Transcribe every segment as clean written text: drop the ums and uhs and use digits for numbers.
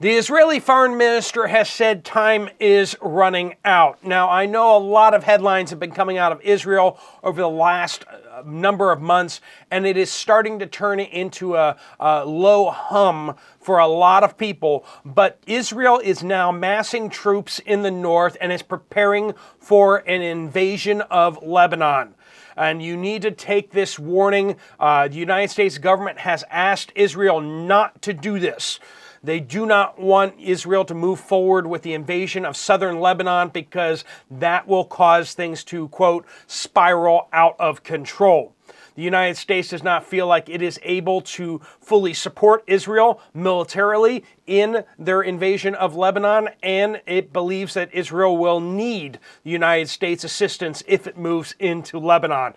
The Israeli foreign minister has said time is running out. Now, I know a lot of headlines have been coming out of Israel over the last number of months, and it is starting to turn into a low hum for a lot of people. But Israel is now massing troops in the north and is preparing for an invasion of Lebanon. And you need to take this warning. The United States government has asked Israel not to do this. They do not want Israel to move forward with the invasion of southern Lebanon because that will cause things to, quote, spiral out of control. The United States does not feel like it is able to fully support Israel militarily in their invasion of Lebanon, and it believes that Israel will need the United States assistance if it moves into Lebanon.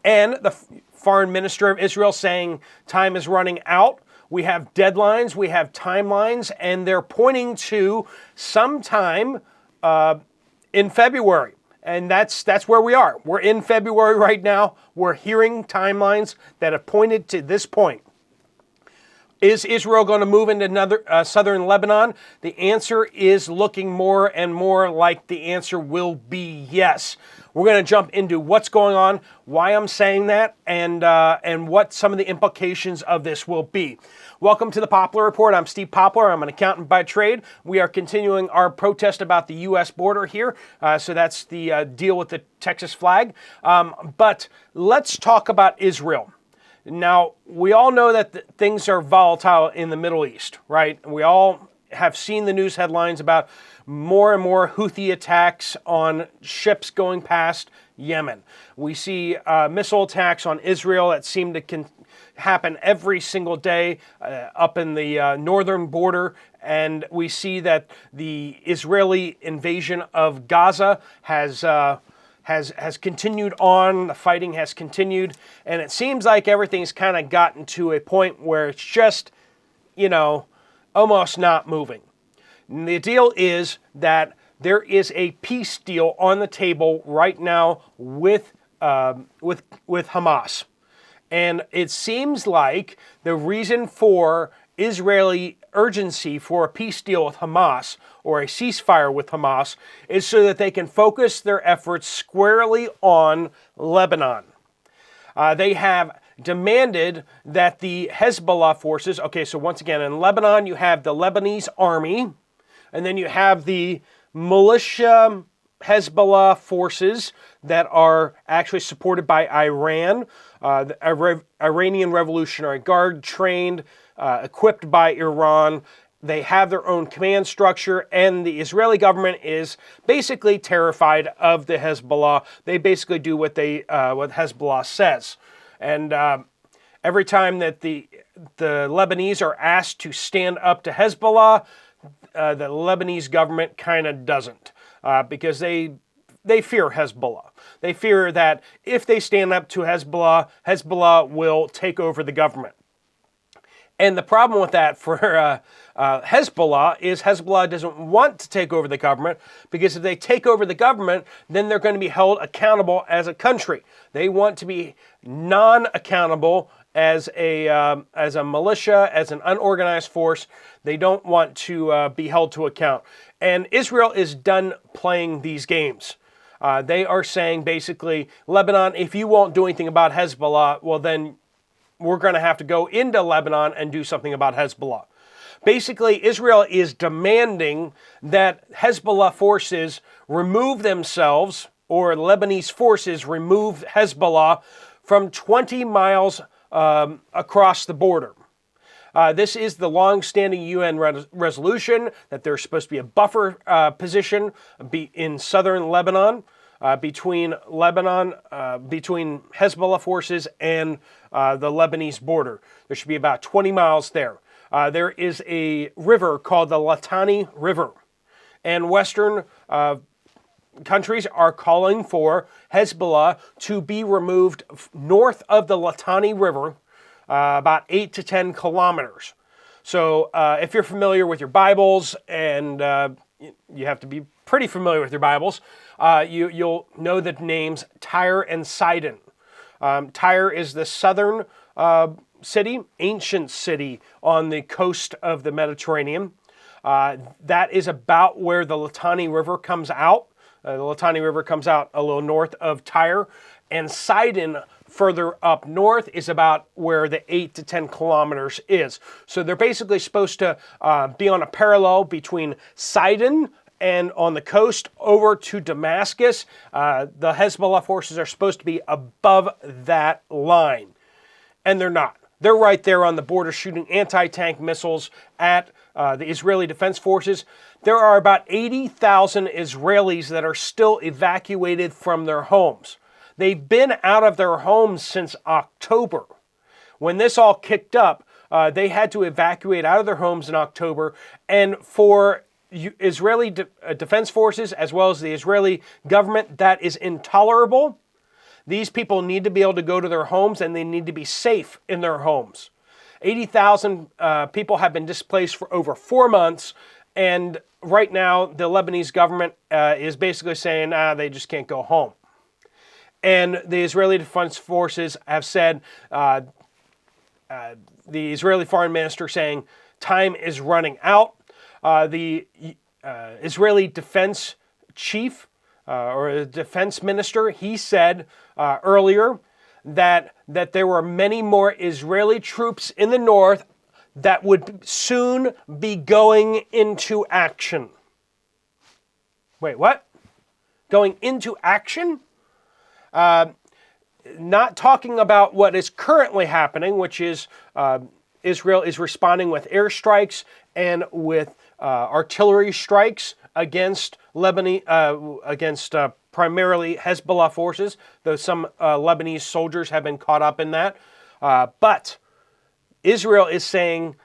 And the foreign minister of Israel saying time is running out. We have deadlines, we have timelines, and they're pointing to sometime in February. And that's where we are. We're in February right now. We're hearing timelines that have pointed to this point. Is Israel going to move into southern Lebanon? The answer is looking more and more like the answer will be yes. We're going to jump into what's going on, why I'm saying that, and what some of the implications of this will be. Welcome to the Poplar Report. I'm Steve Poplar. I'm an accountant by trade. We are continuing our protest about the U.S. border here. So that's the deal with the Texas flag. But let's talk about Israel. Now, we all know that things are volatile in the Middle East, right? We all have seen the news headlines about more and more Houthi attacks on ships going past Yemen. We see missile attacks on Israel that seem to happen every single day up in the northern border. And we see that the Israeli invasion of Gaza has continued on. The fighting has continued. And it seems like everything's kind of gotten to a point where it's just, almost not moving. And the deal is that there is a peace deal on the table right now with Hamas. And it seems like the reason for Israeli urgency for a peace deal with Hamas or a ceasefire with Hamas is so that they can focus their efforts squarely on Lebanon. They have demanded that the Hezbollah forces, okay, so once again, in Lebanon, you have the Lebanese army, and then you have the militia Hezbollah forces that are actually supported by Iran, the Iranian Revolutionary Guard, trained, equipped by Iran. They have their own command structure, and the Israeli government is basically terrified of the Hezbollah. They basically do what Hezbollah says. And every time that the Lebanese are asked to stand up to Hezbollah, the Lebanese government kind of doesn't, because they fear Hezbollah. They fear that if they stand up to Hezbollah, Hezbollah will take over the government. And the problem with that for Hezbollah is Hezbollah doesn't want to take over the government, because if they take over the government, then they're going to be held accountable as a country. They want to be non-accountable as a militia, as an unorganized force. They don't want to be held to account. And Israel is done playing these games. They are saying basically, Lebanon, if you won't do anything about Hezbollah, well then we're going to have to go into Lebanon and do something about Hezbollah. Basically, Israel is demanding that Hezbollah forces remove themselves, or Lebanese forces remove Hezbollah from 20 miles across the border. This is the long-standing UN resolution that there's supposed to be a buffer position in southern Lebanon, between Hezbollah forces and the Lebanese border. There should be about 20 miles there. There is a river called the Litani River, and Western countries are calling for Hezbollah to be removed north of the Litani River, about 8 to 10 kilometers. So if you're familiar with your Bibles, and you have to be pretty familiar with your Bibles, you'll know the names Tyre and Sidon. Tyre is the southern city, ancient city on the coast of the Mediterranean. That is about where the Litani River comes out. The Litani River comes out a little north of Tyre, and Sidon, further up north, is about where the 8 to 10 kilometers is. So they're basically supposed to be on a parallel between Sidon and on the coast over to Damascus. The Hezbollah forces are supposed to be above that line, and they're not. They're right there on the border shooting anti-tank missiles at the Israeli Defense Forces. There are about 80,000 Israelis that are still evacuated from their homes. They've been out of their homes since October. When this all kicked up, they had to evacuate out of their homes in October, and for Israeli Defense Forces, as well as the Israeli government, that is intolerable. These people need to be able to go to their homes, and they need to be safe in their homes. 80,000 people have been displaced for over 4 months, and right now the Lebanese government is basically saying they just can't go home. And the Israeli Defense Forces have said, the Israeli Foreign Minister saying, time is running out. The Israeli Defense Chief, or the Defense Minister, he said earlier that there were many more Israeli troops in the north that would soon be going into action. Wait, what? Going into action? Not talking about what is currently happening, which is Israel is responding with airstrikes and with artillery strikes against Lebanese, against primarily Hezbollah forces, though some Lebanese soldiers have been caught up in that. But Israel is saying,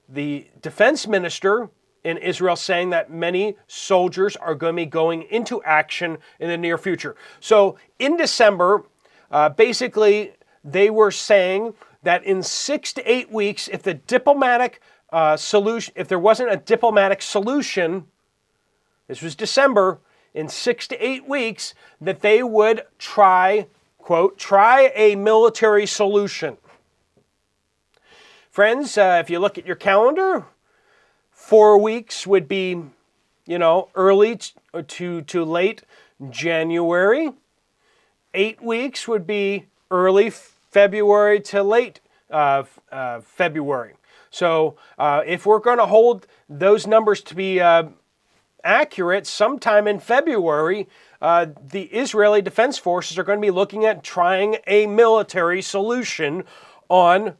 the defense minister in Israel saying that many soldiers are going to be going into action in the near future. So in December, basically they were saying that in 6 to 8 weeks, if the diplomatic solution, if there wasn't a diplomatic solution, this was December, in 6 to 8 weeks, that they would try, quote, try a military solution. Friends, if you look at your calendar, 4 weeks would be, early to late January. 8 weeks would be early February to late February. So if we're going to hold those numbers to be accurate, sometime in February, the Israeli Defense Forces are going to be looking at trying a military solution on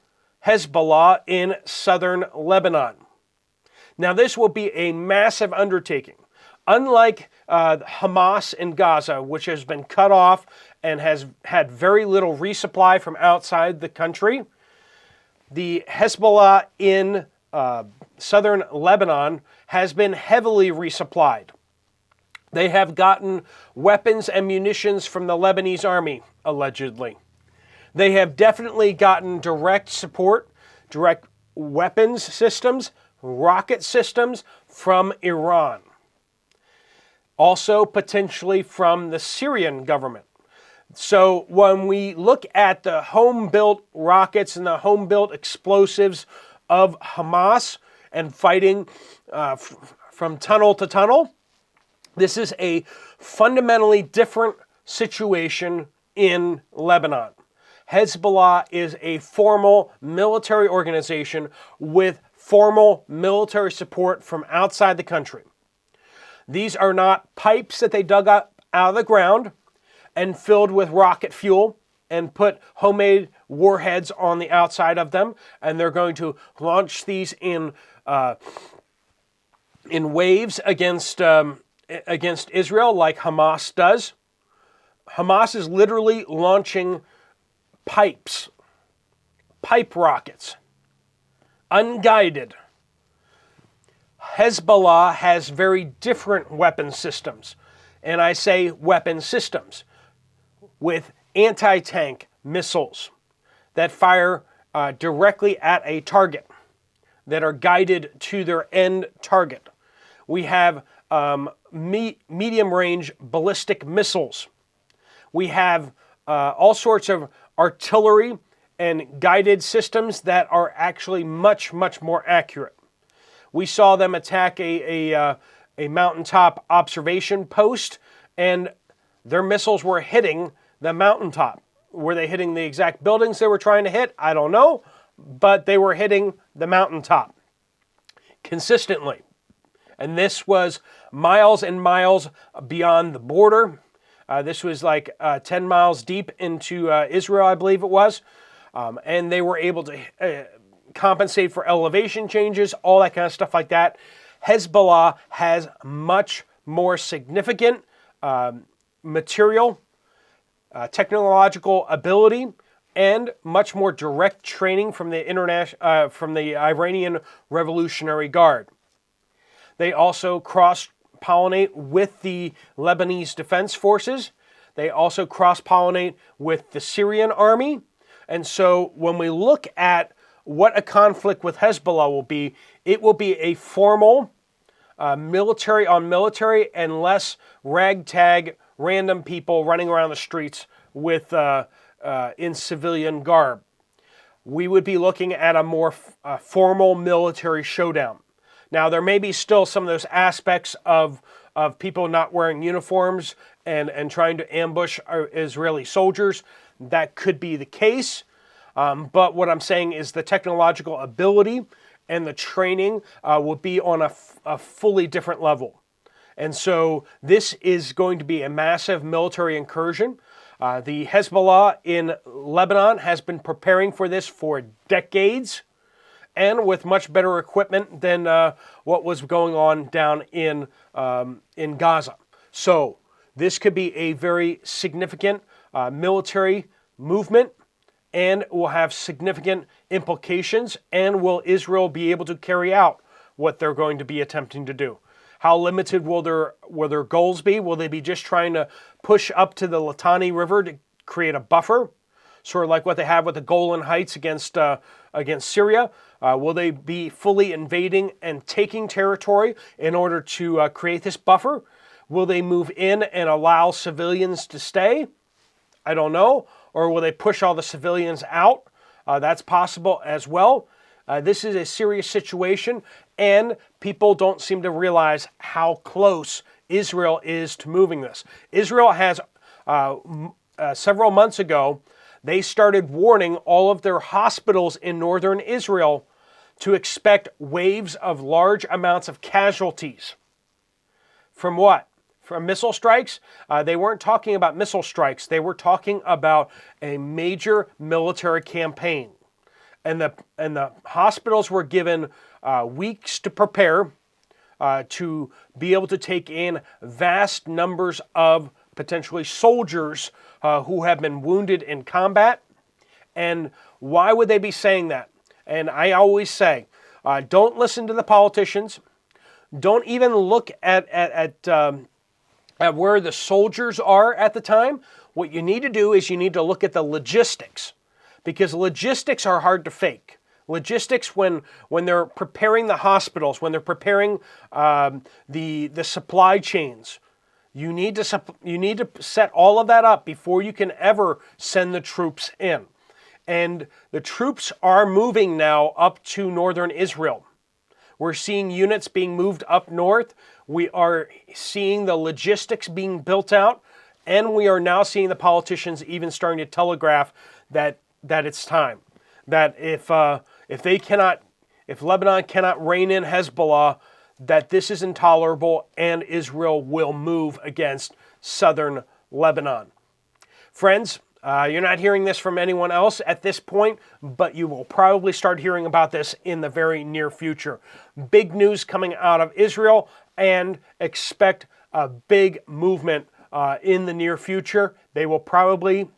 Hezbollah in southern Lebanon. Now, this will be a massive undertaking. Unlike Hamas in Gaza, which has been cut off and has had very little resupply from outside the country, the Hezbollah in southern Lebanon has been heavily resupplied. They have gotten weapons and munitions from the Lebanese army, allegedly. They have definitely gotten direct support, direct weapons systems, rocket systems from Iran. Also, potentially from the Syrian government. So when we look at the home-built rockets and the home-built explosives of Hamas and fighting from tunnel to tunnel, this is a fundamentally different situation in Lebanon. Hezbollah is a formal military organization with formal military support from outside the country. These are not pipes that they dug up out of the ground and filled with rocket fuel and put homemade warheads on the outside of them, and they're going to launch these in waves against Israel like Hamas does. Hamas is literally launching pipe rockets, unguided. Hezbollah has very different weapon systems, and I say weapon systems, with anti-tank missiles that fire directly at a target, that are guided to their end target. We have medium-range ballistic missiles. We have all sorts of artillery and guided systems that are actually much, much more accurate. We saw them attack a mountaintop observation post, and their missiles were hitting the mountaintop. Were they hitting the exact buildings they were trying to hit? I don't know, but they were hitting the mountaintop consistently. And this was miles and miles beyond the border. This was like 10 miles deep into Israel, I believe it was. And they were able to compensate for elevation changes, all that kind of stuff like that. Hezbollah has much more significant material, technological ability, and much more direct training from the Iranian Revolutionary Guard. They also cross-pollinate with the Lebanese Defense Forces. They also cross-pollinate with the Syrian army. And so when we look at what a conflict with Hezbollah will be, it will be a formal military on military and less ragtag random people running around the streets with in civilian garb. We would be looking at a more formal military showdown. Now, there may be still some of those aspects of people not wearing uniforms and trying to ambush Israeli soldiers. That could be the case. But what I'm saying is the technological ability and the training will be on a fully different level. And so this is going to be a massive military incursion. The Hezbollah in Lebanon has been preparing for this for decades, and with much better equipment than what was going on down in Gaza. So this could be a very significant military movement, and will have significant implications. And will Israel be able to carry out what they're going to be attempting to do? How limited will their goals be? Will they be just trying to push up to the Litani River to create a buffer, sort of like what they have with the Golan Heights against Syria? Will they be fully invading and taking territory in order to create this buffer? Will they move in and allow civilians to stay? I don't know. Or will they push all the civilians out? That's possible as well. This is a serious situation, and people don't seem to realize how close Israel is to moving this. Israel has, several months ago, they started warning all of their hospitals in northern Israel to expect waves of large amounts of casualties. From what? From missile strikes? They weren't talking about missile strikes. They were talking about a major military campaign. And the hospitals were given weeks to prepare to be able to take in vast numbers of potentially soldiers who have been wounded in combat. And why would they be saying that? And I always say, don't listen to the politicians. Don't even look at where the soldiers are at the time. What you need to do is you need to look at the logistics, because logistics are hard to fake. Logistics, when they're preparing the hospitals, when they're preparing the supply chains, you need to set all of that up before you can ever send the troops in. And the troops are moving now up to northern Israel. We're seeing units being moved up north. We are seeing the logistics being built out. And we are now seeing the politicians even starting to telegraph that it's time. That if Lebanon cannot rein in Hezbollah, that this is intolerable and Israel will move against southern Lebanon. Friends, you're not hearing this from anyone else at this point, but you will probably start hearing about this in the very near future. Big news coming out of Israel, and expect a big movement in the near future. They will probably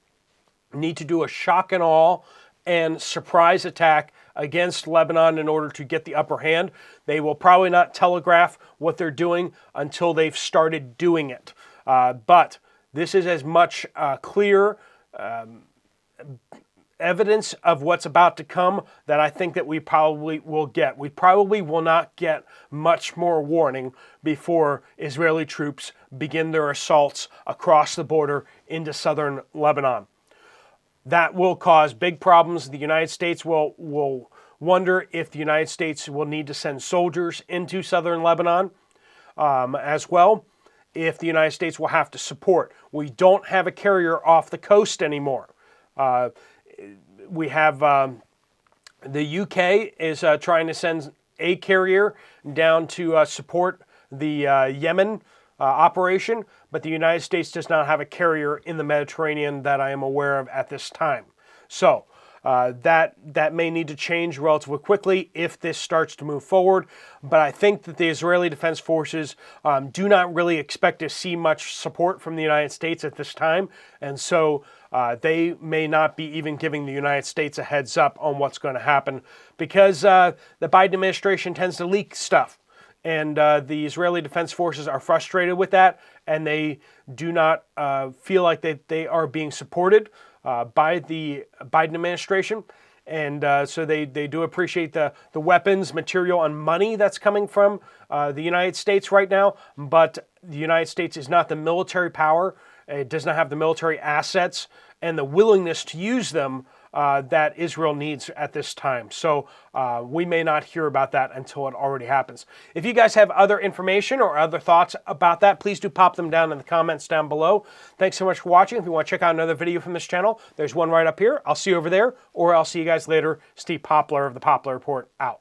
need to do a shock and awe and surprise attack against Lebanon in order to get the upper hand. They will probably not telegraph what they're doing until they've started doing it. But this is as much clear evidence of what's about to come that I think that we probably will get. We probably will not get much more warning before Israeli troops begin their assaults across the border into southern Lebanon. That will cause big problems. The United States will wonder if the United States will need to send soldiers into southern Lebanon as well, if the United States will have to support. We don't have a carrier off the coast anymore. We have the UK is trying to send a carrier down to support the Yemen operation, but the United States does not have a carrier in the Mediterranean that I am aware of at this time. So that may need to change relatively quickly if this starts to move forward. But I think that the Israeli Defense Forces do not really expect to see much support from the United States at this time. And so they may not be even giving the United States a heads up on what's going to happen, because the Biden administration tends to leak stuff. And the Israeli Defense Forces are frustrated with that, and they do not feel like they are being supported by the Biden administration. And so they do appreciate the weapons, material, and money that's coming from the United States right now. But the United States is not the military power. It does not have the military assets and the willingness to use them that Israel needs at this time. So we may not hear about that until it already happens. If you guys have other information or other thoughts about that, please do pop them down in the comments down below. Thanks so much for watching. If you want to check out another video from this channel, there's one right up here. I'll see you over there, or I'll see you guys later. Steve Poplar of the Poplar Report out.